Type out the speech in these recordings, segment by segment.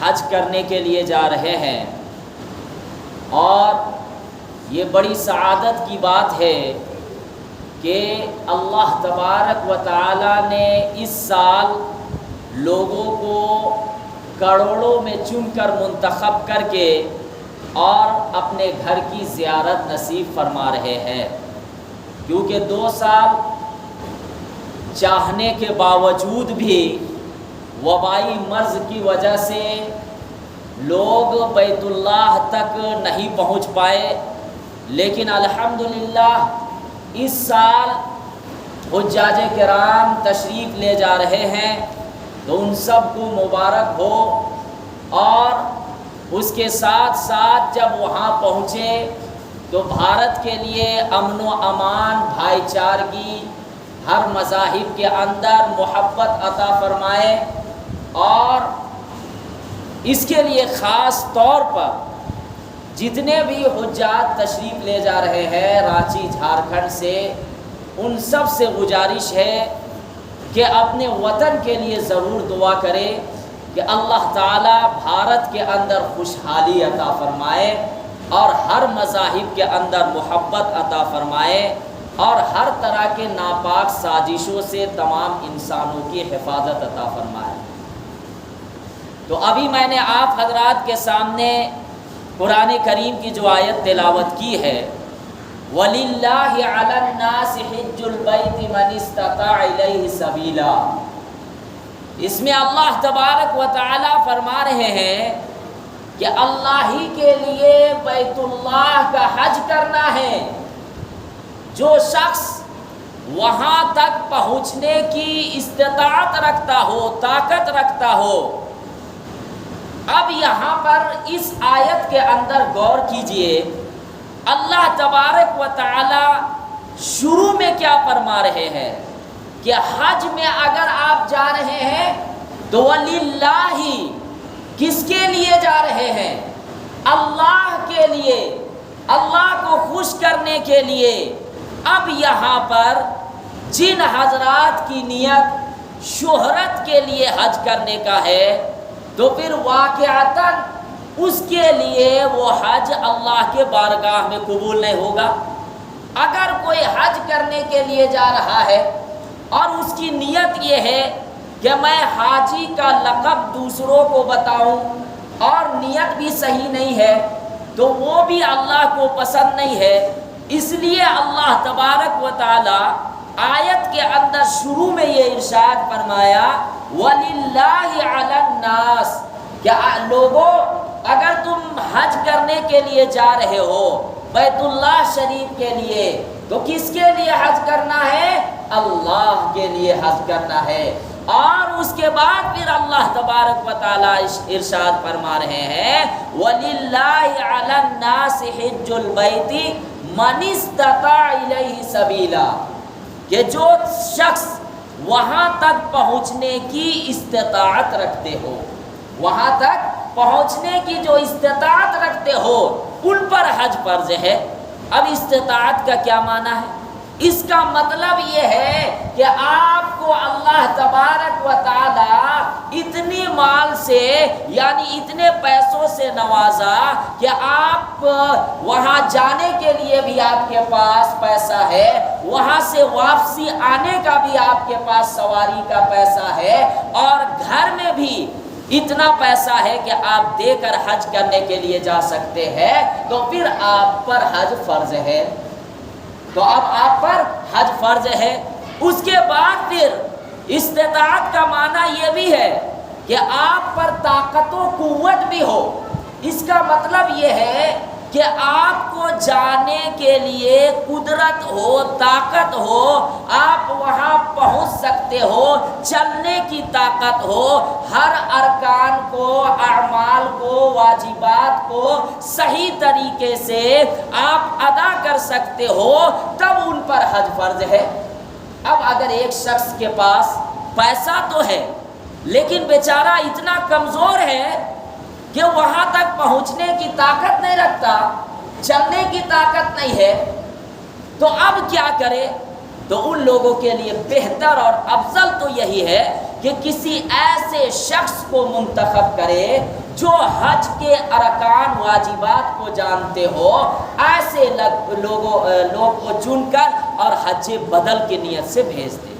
حج کرنے کے لیے جا رہے ہیں، اور یہ بڑی سعادت کی بات ہے کہ اللہ تبارک و تعالی نے اس سال لوگوں کو کروڑوں میں چن کر منتخب کر کے اور اپنے گھر کی زیارت نصیب فرما رہے ہیں، کیونکہ 2 سال چاہنے کے باوجود بھی وبائی مرض کی وجہ سے لوگ بیت اللہ تک نہیں پہنچ پائے، لیکن الحمدللہ اس سال حجاج کرام تشریف لے جا رہے ہیں، تو ان سب کو مبارک ہو۔ اور اس کے ساتھ ساتھ جب وہاں پہنچے تو بھارت کے لیے امن و امان، بھائی چارگی، ہر مذاہب کے اندر محبت عطا فرمائے، اور اس کے لیے خاص طور پر جتنے بھی حجاج تشریف لے جا رہے ہیں رانچی جھارکھنڈ سے، ان سب سے گزارش ہے کہ اپنے وطن کے لیے ضرور دعا کرے کہ اللہ تعالی بھارت کے اندر خوشحالی عطا فرمائے، اور ہر مذاہب کے اندر محبت عطا فرمائے، اور ہر طرح کے ناپاک سازشوں سے تمام انسانوں کی حفاظت عطا فرمائے۔ تو ابھی میں نے آپ حضرات کے سامنے قرآن کریم کی جو آیت تلاوت کی ہے، وَلِلَّهِ عَلَى النَّاسِ حِجُّ الْبَيْتِ مَنِ اسْتَطَاعَ إِلَيْهِ سَبِيلًا، اس میں اللہ تبارک و تعالی فرما رہے ہیں کہ اللہ ہی کے لیے بیت اللہ کا حج کرنا ہے۔ جو شخص وہاں تک پہنچنے کی استطاعت رکھتا ہو، طاقت رکھتا ہو۔ اب یہاں پر اس آیت کے اندر غور کیجئے، اللہ تبارک و تعالی شروع میں کیا فرما رہے ہیں کہ حج میں اگر آپ جا رہے ہیں تو وَلِلَّهِ، کس کے لیے جا رہے ہیں؟ اللہ کے لیے، اللہ کو خوش کرنے کے لیے۔ اب یہاں پر جن حضرات کی نیت شہرت کے لیے حج کرنے کا ہے، تو پھر واقعتاً اس کے لیے وہ حج اللہ کے بارگاہ میں قبول نہیں ہوگا۔ اگر کوئی حج کرنے کے لیے جا رہا ہے اور اس کی نیت یہ ہے کہ میں حاجی کا لقب دوسروں کو بتاؤں، اور نیت بھی صحیح نہیں ہے، تو وہ بھی اللہ کو پسند نہیں ہے۔ اس لیے اللہ تبارک و تعالی آیت کے اندر شروع میں یہ ارشاد فرمایا وَلِلَّهِ عَلَى النَّاسِ، کہ لوگوں اگر تم حج کرنے کے لیے جا رہے ہو بیت اللہ شریف کے لیے، تو کس کے لیے حج کرنا ہے؟ اللہ کے لیے حج کرنا ہے۔ اور اس کے بعد پھر اللہ تبارک و تعالی ارشاد فرما رہے ہیں وَلِلَّهِ عَلَى النَّاسِ حِجُّ الْبَيْتِ مَنِ اسْتَطَاعَ إِلَيْهِ سَبِيلًا، کہ جو شخص وہاں تک پہنچنے کی استطاعت رکھتے ہو، وہاں تک پہنچنے کی جو استطاعت رکھتے ہو، ان پر حج فرض ہے۔ اب استطاعت کا کیا معنی ہے؟ اس کا مطلب یہ ہے کہ آپ کو اللہ تبارک و تعالی اتنی مال سے، یعنی اتنے پیسوں سے نوازا کہ آپ وہاں جانے کے لیے بھی آپ کے پاس پیسہ ہے، وہاں سے واپسی آنے کا بھی آپ کے پاس سواری کا پیسہ ہے، اور گھر میں بھی اتنا پیسہ ہے کہ آپ دے کر حج کرنے کے لیے جا سکتے ہیں، تو پھر آپ پر حج فرض ہے۔ تو اب آپ پر حج فرض ہے۔ اس کے بعد پھر استطاعت کا معنی یہ بھی ہے کہ آپ پر طاقت و قوت بھی ہو۔ اس کا مطلب یہ ہے کہ آپ کو جانے کے لیے قدرت ہو، طاقت ہو، آپ وہاں پہنچ سکتے ہو، چلنے کی طاقت ہو، ہر ارکان کو، اعمال کو، واجبات کو صحیح طریقے سے آپ ادا کر سکتے ہو، تب ان پر حج فرض ہے۔ اب اگر ایک شخص کے پاس پیسہ تو ہے لیکن بیچارہ اتنا کمزور ہے کہ وہاں تک پہنچنے کی طاقت نہیں رکھتا، چلنے کی طاقت نہیں ہے، تو اب کیا کرے؟ تو ان لوگوں کے لیے بہتر اور افضل تو یہی ہے کہ کسی ایسے شخص کو منتخب کرے جو حج کے ارکان واجبات کو جانتے ہو ایسے لوگ کو چن کر اور حج بدل کی نیت سے بھیج دے۔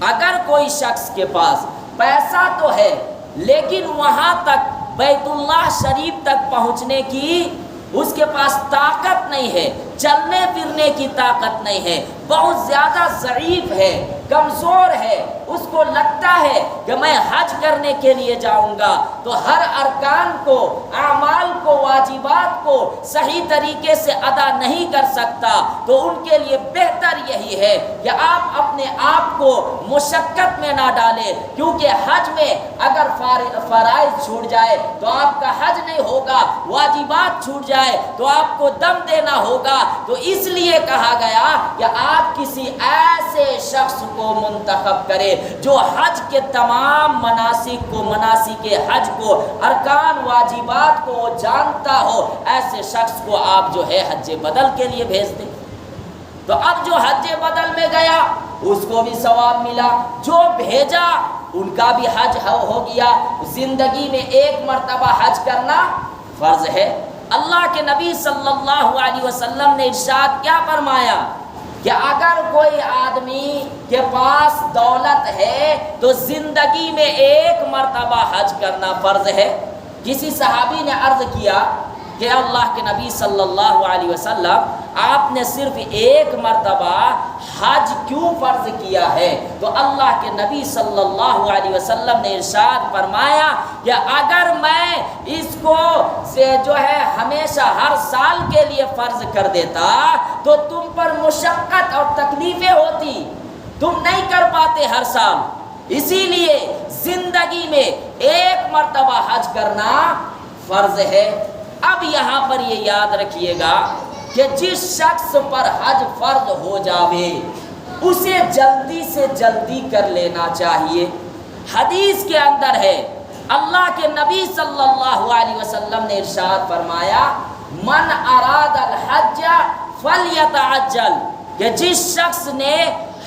اگر کوئی شخص کے پاس پیسہ تو ہے لیکن وہاں تک بیت اللہ شریف تک پہنچنے کی اس کے پاس طاقت نہیں ہے، چلنے پھرنے کی طاقت نہیں ہے، بہت زیادہ ضعیف ہے، کمزور ہے، اس کو لگتا ہے کہ میں حج کرنے کے لیے جاؤں گا تو ہر ارکان کو، اعمال کو، واجبات کو صحیح طریقے سے ادا نہیں کر سکتا، تو ان کے لیے بہتر یہی ہے کہ آپ اپنے آپ کو مشقت میں نہ ڈالیں، کیونکہ حج میں اگر فرائض چھوٹ جائے تو آپ کا حج نہیں ہوگا، واجبات چھوٹ جائے تو آپ کو دم دینا ہوگا۔ تو اس لیے کہا گیا کہ آپ کسی ایسے شخص کو منتخب کرے جو حج کے تمام مناسک حج کو، ارکان واجبات کو جانتا ہو، ایسے شخص کو آپ جو ہے حج بدل کے لیے بھیج دیں۔ تو اب جو حج بدل میں گیا اس کو بھی ثواب ملا، جو بھیجا ان کا بھی حج ہو گیا۔ زندگی میں ایک مرتبہ حج کرنا فرض ہے۔ اللہ کے نبی صلی اللہ علیہ وسلم نے ارشاد کیا فرمایا کہ اگر کوئی آدمی کے پاس دولت ہے تو زندگی میں ایک مرتبہ حج کرنا فرض ہے۔ کسی صحابی نے عرض کیا کہ اللہ کے نبی صلی اللہ علیہ وسلم آپ نے صرف ایک مرتبہ حج کیوں فرض کیا ہے؟ تو اللہ کے نبی صلی اللہ علیہ وسلم نے ارشاد فرمایا کہ اگر میں اس کو جو ہے ہمیشہ ہر سال کے لیے فرض کر دیتا تو تم پر مشقت اور تکلیفیں ہوتی، تم نہیں کر پاتے ہر سال۔ اسی لیے زندگی میں ایک مرتبہ حج کرنا فرض ہے۔ اب یہاں پر یہ یاد رکھیے گا کہ جس شخص پر حج فرض ہو جاوے اسے جلدی سے جلدی کر لینا چاہیے۔ حدیث کے اندر ہے، اللہ کے نبی صلی اللہ علیہ وسلم نے ارشاد فرمایا من اراد الحج فلیتعجل، کہ جس شخص نے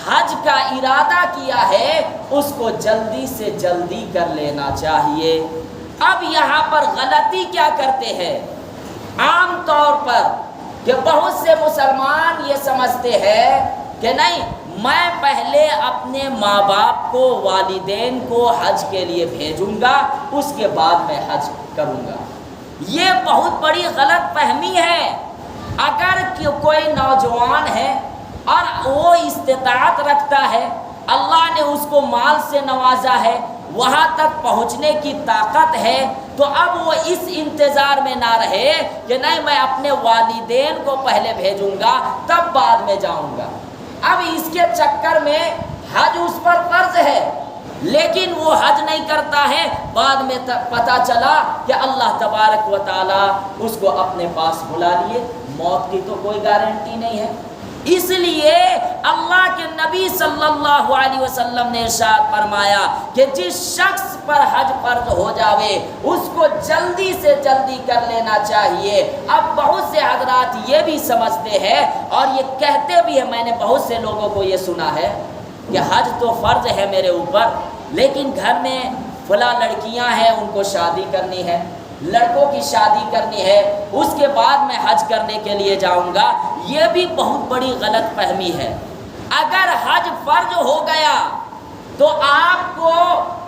حج کا ارادہ کیا ہے اس کو جلدی سے جلدی کر لینا چاہیے۔ اب یہاں پر غلطی کیا کرتے ہیں؟ عام طور پر کہ بہت سے مسلمان یہ سمجھتے ہیں کہ نہیں، میں پہلے اپنے ماں باپ کو، والدین کو حج کے لیے بھیجوں گا، اس کے بعد میں حج کروں گا۔ یہ بہت بڑی غلط فہمی ہے۔ اگر کوئی نوجوان ہے اور وہ استطاعت رکھتا ہے، اللہ نے اس کو مال سے نوازا ہے، وہاں تک پہنچنے کی طاقت ہے، تو اب وہ اس انتظار میں نہ رہے کہ نہیں میں اپنے والدین کو پہلے بھیجوں گا تب بعد میں جاؤں گا۔ اب اس کے چکر میں حج اس پر فرض ہے لیکن وہ حج نہیں کرتا ہے، بعد میں پتہ چلا کہ اللہ تبارک و تعالی اس کو اپنے پاس بلا لیے، موت کی تو کوئی گارنٹی نہیں ہے۔ اس لیے اللہ کے نبی صلی اللہ علیہ وسلم نے ارشاد فرمایا کہ جس شخص پر حج فرض ہو جاوے اس کو جلدی سے جلدی کر لینا چاہیے۔ اب بہت سے حضرات یہ بھی سمجھتے ہیں اور یہ کہتے بھی ہیں، میں نے بہت سے لوگوں کو یہ سنا ہے کہ حج تو فرض ہے میرے اوپر، لیکن گھر میں فلاں لڑکیاں ہیں ان کو شادی کرنی ہے، لڑکوں کی شادی کرنی ہے، اس کے بعد میں حج کرنے کے لیے جاؤں گا۔ یہ بھی بہت بڑی غلط فہمی ہے۔ اگر حج فرض ہو گیا تو آپ کو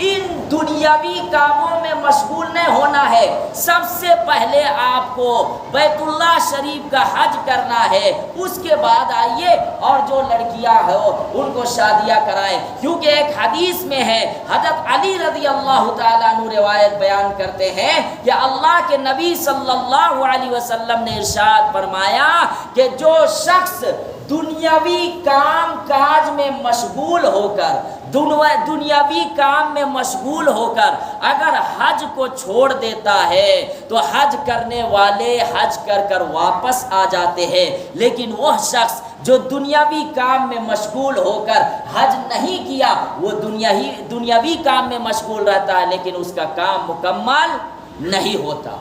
ان دنیاوی کاموں میں مشغول نہیں ہونا ہے، سب سے پہلے آپ کو بیت اللہ شریف کا حج کرنا ہے، اس کے بعد آئیے اور جو لڑکیاں ہو ان کو شادیاں کرائیں، کیونکہ ایک حدیث میں ہے، حضرت علی رضی اللہ تعالیٰ عنہ روایت بیان کرتے ہیں کہ اللہ کے نبی صلی اللہ علیہ وسلم نے ارشاد فرمایا کہ جو شخص دنیاوی کام کاج میں مشغول ہو کر، دنیاوی کام میں مشغول ہو کر اگر حج کو چھوڑ دیتا ہے تو حج کرنے والے حج کر واپس آ جاتے ہیں، لیکن وہ شخص جو دنیاوی کام میں مشغول ہو کر حج نہیں کیا وہ دنیاوی کام میں مشغول رہتا ہے لیکن اس کا کام مکمل نہیں ہوتا۔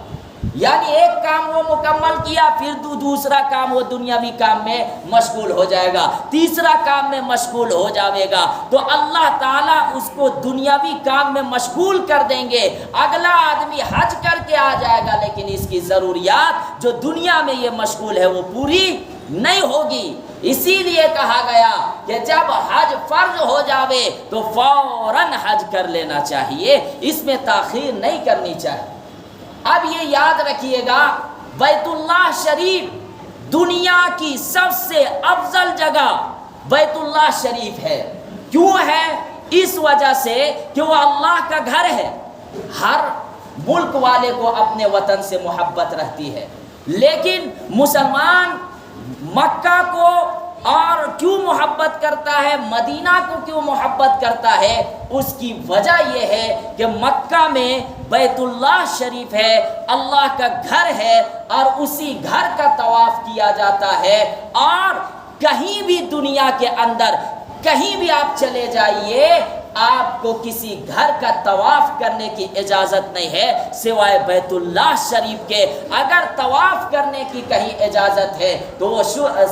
یعنی ایک کام وہ مکمل کیا، پھر دوسرا کام وہ دنیاوی کام میں مشغول ہو جائے گا، تیسرا کام میں مشغول ہو جائے گا، تو اللہ تعالیٰ اس کو دنیاوی کام میں مشغول کر دیں گے۔ اگلا آدمی حج کر کے آ جائے گا لیکن اس کی ضروریات جو دنیا میں یہ مشغول ہے وہ پوری نہیں ہوگی۔ اسی لیے کہا گیا کہ جب حج فرض ہو جاوے تو فوراً حج کر لینا چاہیے، اس میں تاخیر نہیں کرنی چاہیے۔ اب یہ یاد رکھیے گا، بیت اللہ شریف دنیا کی سب سے افضل جگہ بیت اللہ شریف ہے۔ کیوں ہے؟ اس وجہ سے کہ وہ اللہ کا گھر ہے۔ ہر ملک والے کو اپنے وطن سے محبت رہتی ہے، لیکن مسلمان مکہ کو اور کیوں محبت کرتا ہے، مدینہ کو کیوں محبت کرتا ہے؟ اس کی وجہ یہ ہے کہ مکہ میں بیت اللہ شریف ہے، اللہ کا گھر ہے، اور اسی گھر کا طواف کیا جاتا ہے۔ اور کہیں بھی دنیا کے اندر کہیں بھی آپ چلے جائیے، آپ کو کسی گھر کا طواف کرنے کی اجازت نہیں ہے سوائے بیت اللہ شریف کے۔ اگر طواف کرنے کی کہیں اجازت ہے تو وہ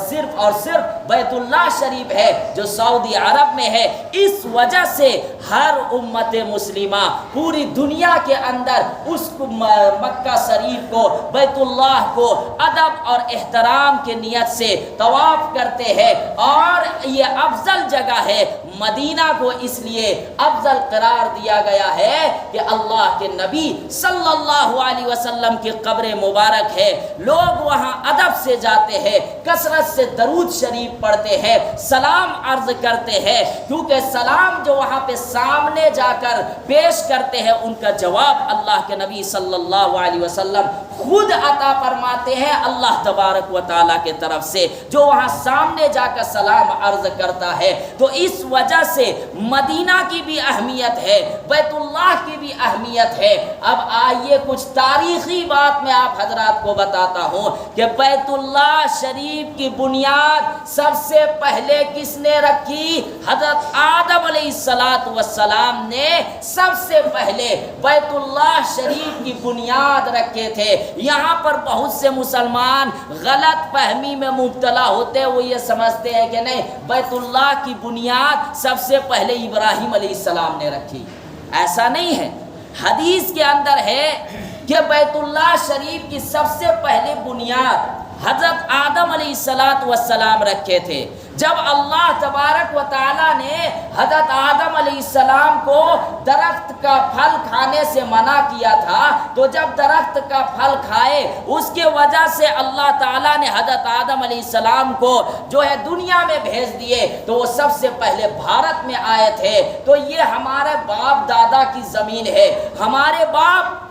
صرف اور صرف بیت اللہ شریف ہے جو سعودی عرب میں ہے۔ اس وجہ سے ہر امت مسلمہ پوری دنیا کے اندر اس مکہ شریف کو، بیت اللہ کو ادب اور احترام کے نیت سے طواف کرتے ہیں، اور یہ افضل جگہ ہے۔ مدینہ کو اس لیے افضل قرار دیا گیا ہے کہ اللہ کے نبی صلی اللہ علیہ وسلم کی قبر مبارک ہے۔ لوگ وہاں ادب سے جاتے ہیں، کثرت سے درود شریف پڑھتے ہیں، سلام عرض کرتے ہیں، کیونکہ سلام جو وہاں پہ سامنے جا کر پیش کرتے ہیں ان کا جواب اللہ کے نبی صلی اللہ علیہ وسلم خود عطا فرماتے ہیں اللہ تبارک و تعالیٰ کے طرف سے، جو وہاں سامنے جا کر سلام عرض کرتا ہے۔ تو اس وجہ سے مدینہ کی بھی اہمیت ہے، بیت اللہ کی بھی اہمیت ہے۔ اب آئیے کچھ تاریخی بات میں آپ حضرات کو بتاتا ہوں کہ بیت اللہ شریف کی بنیاد سب سے پہلے کس نے رکھی؟ حضرت آدم علیہ السلام نے سب سے پہلے بیت اللہ شریف کی بنیاد رکھے تھے۔ یہاں پر بہت سے مسلمان غلط فہمی میں مبتلا ہوتے، وہ یہ سمجھتے ہیں کہ نہیں، بیت اللہ کی بنیاد سب سے پہلے ابراہیم علیہ السلام نے رکھی۔ ایسا نہیں ہے، حدیث کے اندر ہے کہ بیت اللہ شریف کی سب سے پہلے بنیاد حضرت آدم علیہ السلام رکھے تھے۔ جب اللہ تبارک و تعالیٰ نے حضرت آدم علیہ السلام کو درخت کا پھل کھانے سے منع کیا تھا، تو جب درخت کا پھل کھائے اس کے وجہ سے اللہ تعالیٰ نے حضرت آدم علیہ السلام کو جو ہے دنیا میں بھیج دیے، تو وہ سب سے پہلے بھارت میں آئے تھے۔ تو یہ ہمارے باپ دادا کی زمین ہے۔ ہمارے باپ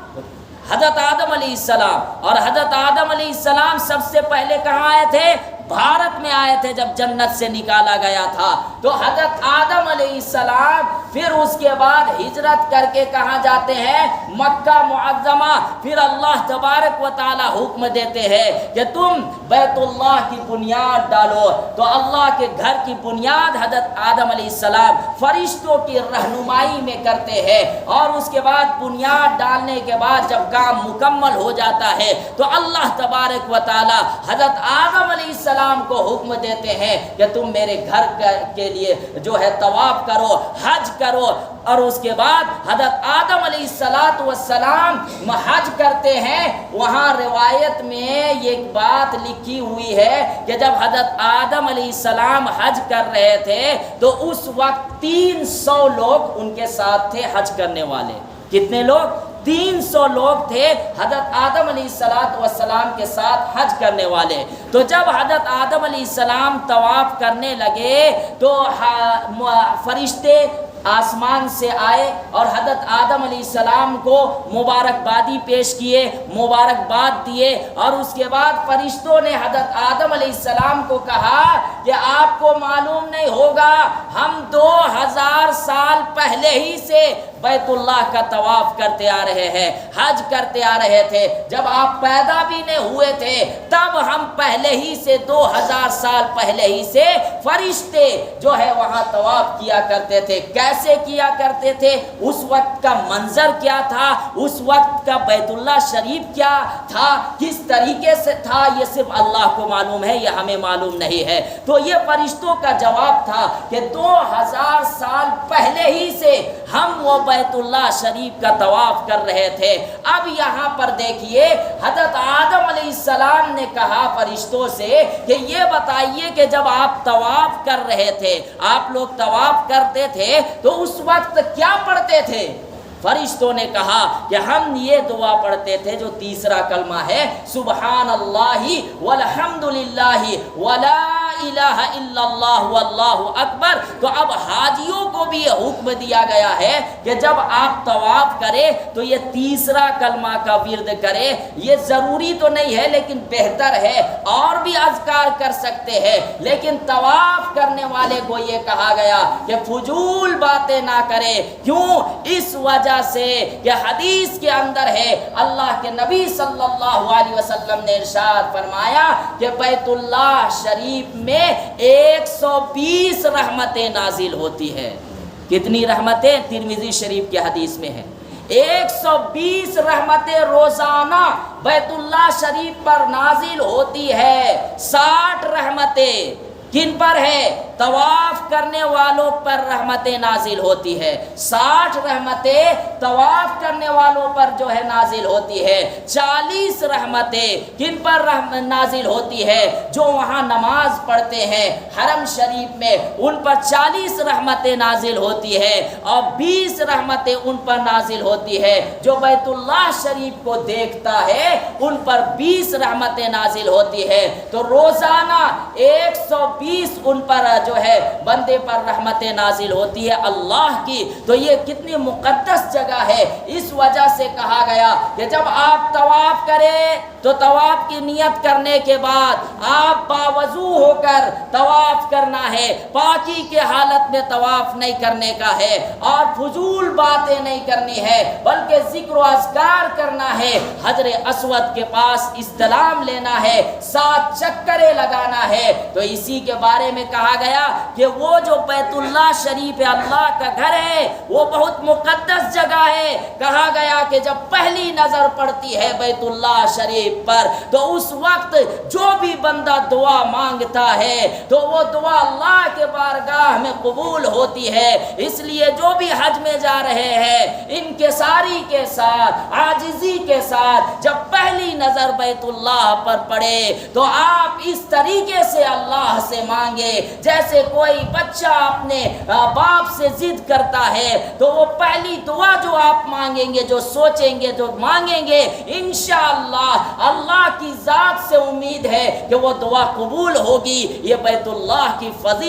حضرت آدم علیہ السلام، اور حضرت آدم علیہ السلام سب سے پہلے کہاں آئے تھے؟ بھارت میں آئے تھے جب جنت سے نکالا گیا تھا۔ تو حضرت آدم علیہ السلام پھر اس کے بعد ہجرت کر کے کہاں جاتے ہیں؟ مکہ معظمہ۔ پھر اللہ تبارک و تعالی حکم دیتے ہیں کہ تم بیت اللہ کی بنیاد ڈالو۔ تو اللہ کے گھر کی بنیاد حضرت آدم علیہ السلام فرشتوں کی رہنمائی میں کرتے ہیں، اور اس کے بعد بنیاد ڈالنے کے بعد جب کام مکمل ہو جاتا ہے تو اللہ تبارک و تعالی حضرت آدم علیہ السلام کو حکم دیتے ہیں کہ تم میرے گھر کے لیے جو ہے طواف کرو، حج کرو۔ اور اس کے بعد حضرت آدم علیہ السلام حج کرتے ہیں۔ وہاں روایت میں یہ بات لکھی ہوئی ہے کہ جب حضرت آدم علیہ السلام حج کر رہے تھے تو اس وقت 300 لوگ ان کے ساتھ تھے حج کرنے والے۔ کتنے لوگ؟ 300 لوگ تھے حضرت آدم علیہ السلام کے ساتھ حج کرنے والے۔ تو جب حضرت آدم علیہ السلام طواف کرنے لگے تو فرشتے آسمان سے آئے اور حضرت آدم علیہ السلام کو مبارکبادی پیش کیے، مبارکباد دیے، اور اس کے بعد فرشتوں نے حضرت آدم علیہ السلام کو کہا کہ آپ کو معلوم نہیں ہوگا، ہم 2000 سال پہلے ہی سے بیت اللہ کا طواف کرتے آ رہے ہیں، حج کرتے آ رہے تھے۔ جب آپ پیدا بھی نہیں ہوئے تھے تب ہم پہلے ہی سے 2000 سال پہلے ہی سے فرشتے جو ہے وہاں طواف کیا کرتے تھے۔ کیسے کیا کرتے تھے؟ اس وقت کا منظر کیا تھا، اس وقت کا بیت اللہ شریف کیا تھا، کس طریقے سے تھا، یہ صرف اللہ کو معلوم ہے، یہ ہمیں معلوم نہیں ہے۔ تو تو یہ فرشتوں کا جواب تھا کہ 2000 سال پہلے ہی سے ہم وہ بیت اللہ شریف کا طواف کر رہے تھے۔ اب یہاں پر دیکھیے حضرت آدم علیہ السلام نے کہا فرشتوں سے کہ یہ بتائیے کہ جب آپ طواف کر رہے تھے، آپ لوگ طواف کرتے تھے تو اس وقت کیا پڑھتے تھے؟ فرشتوں نے کہا کہ ہم یہ دعا پڑھتے تھے جو تیسرا کلمہ ہے، سبحان اللہ والحمد للہ ولا الہ الا اللہ واللہ اکبر۔ تو اب حاجیوں کو بھی یہ حکم دیا گیا ہے کہ جب آپ طواف کرے تو یہ تیسرا کلمہ کا ورد کرے۔ یہ ضروری تو نہیں ہے لیکن بہتر ہے، اور بھی اذکار کر سکتے ہیں، لیکن طواف کرنے والے کو یہ کہا گیا کہ فضول باتیں نہ کرے۔ کیوں؟ اس وجہ سے کہ حدیث کے اندر ہے، اللہ کے نبی صلی اللہ علیہ وسلم نے ارشاد فرمایا کہ بیت اللہ شریف میں 120 رحمتیں نازل ہوتی ہے۔ کتنی رحمتیں؟ ترمذی شریف کی حدیث میں ہے 120 رحمتیں روزانہ بیت اللہ شریف پر نازل ہوتی ہے۔ 60 رحمتیں کن پر ہے؟ طواف کرنے والوں پر رحمتیں نازل ہوتی ہے۔ 60 رحمتیں طواف کرنے والوں پر جو ہے نازل ہوتی ہے۔ 40 رحمتیں کن پر نازل ہوتی ہے؟ جو وہاں نماز پڑھتے ہیں حرم شریف میں، ان پر 40 رحمتیں نازل ہوتی ہے، اور 20 رحمتیں ان پر نازل ہوتی ہے۔ جو بیت اللہ شریف کو دیکھتا ہے ان پر 20 رحمتیں نازل ہوتی ہے۔ تو روزانہ 120 ان پر جو ہے بندے پر رحمتیں نازل ہوتی ہے اللہ کی۔ تو یہ کتنی مقدس جگہ ہے، اس وجہ سے کہا گیا کہ جب آپ طواف کریں تو طواف کی نیت کرنے کے بعد آپ باوضو ہو کر طواف کرنا ہے، پاکی کے حالت میں طواف نہیں کرنے کا ہے، اور فضول باتیں نہیں کرنی ہے، بلکہ ذکر و اذکار کرنا ہے، حجر اسود کے پاس استلام لینا ہے، 7 چکریں لگانا ہے۔ تو اسی کے بارے میں کہا گیا کہ وہ جو بیت اللہ شریف اللہ کا گھر ہے وہ بہت مقدس جگہ ہے۔ کہا گیا کہ جب پہلی نظر پڑتی ہے بیت اللہ شریف پر تو اس وقت جو بھی بندہ دعا مانگتا ہے تو وہ دعا اللہ کے بارگاہ میں قبول ہوتی ہے۔ اس لیے جو بھی حج میں جا رہے ہیں انکساری کے ساتھ، عاجزی کے ساتھ جب پہلی نظر بیت اللہ پر پڑے تو آپ اس طریقے سے اللہ سے مانگے جیسے کوئی بچہ اپنے باپ سے ضد کرتا ہے، تو وہ پہلی دعا جو آپ مانگیں گے، جو سوچیں گے، جو مانگیں گے، انشاءاللہ اللہ کی ذات سے امید ہے کہ وہ دعا قبول ہوگی۔ یہ بیت اللہ کی فضیلت